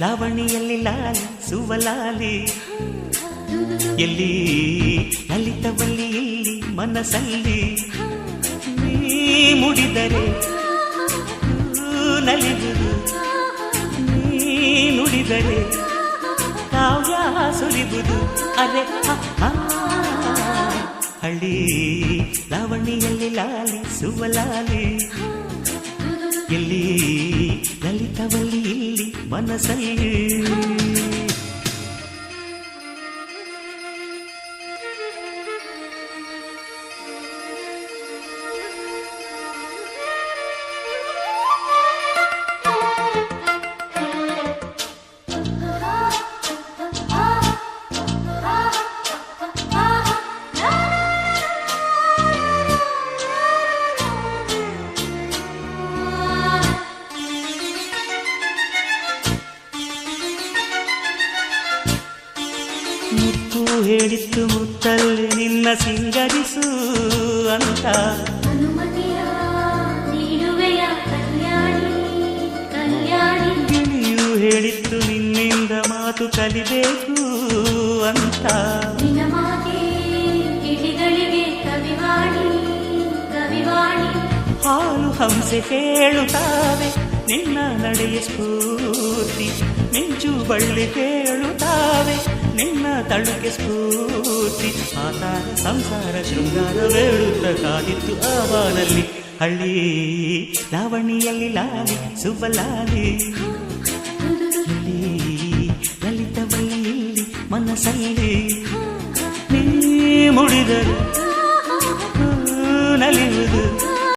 ಲಾವಣಿಯಲ್ಲಿ ಲಾಲಿ ಸುವಲಾಲಿ ಎಲ್ಲಿ ಲಲಿತವಲ್ಲಿ ಇಲ್ಲಿ ಮನಸ್ಸಲ್ಲಿ ನೀ ಮುಡಿದರೆ ನಲಿದುದು ನೀ ನುಡಿದರೆ ಕಾವ್ಯ ಸುರಿಬುದು ಅರೆ ಹಳ್ಳಿ ಲಾವಣಿಯಲ್ಲಿ ಲಾಲಿ ಸುವಲಾಲಿ ಎಲ್ಲಿ ಲಲಿತವಲ್ಲಿ ಇಲ್ಲಿ ಮನಸ್ಸಲ್ಲಿ ಮುತ್ತು ಹೇಳಿತ್ತು ಮುತ್ತಲ್ಲಿ ನಿನ್ನ ಸಿಂಗರಿಸು ಅಂತ ಗಿಳಿಯು ಹೇಳಿತ್ತು ನಿನ್ನಿಂದ ಮಾತು ಕಲಿಬೇಕು ಅಂತ ಹಾಲು ಹಂಸೆ ಹೇಳುತ್ತಾವೆ ನಿನ್ನ ನಡೆಯ ಸ್ಫೂರ್ತಿ ಮಿಂಚು ಬಳ್ಳಿ ಹೇಳುತ್ತಾವೆ ನಿನ್ನ ತಳುಕೆ ಸ್ಫೂರ್ತಿ ಆತಾರ ಸಂಸಾರ ಶೃಂಗಾರ ಬೇಡುತ್ತ ಕಾದಿತ್ತು ಆವಾನಲ್ಲಿ ಹಳ್ಳಿ ಲಾವಣಿಯಲ್ಲಿ ಲಾಲಿ ಸುವಲಾಲಿ ಲಲಿತವಲ್ಲಿ ಇಲ್ಲಿ ಮನಸ್ಸಲ್ಲಿ ನೀ ಮುಡಿದರು ನಲಿಯುವುದು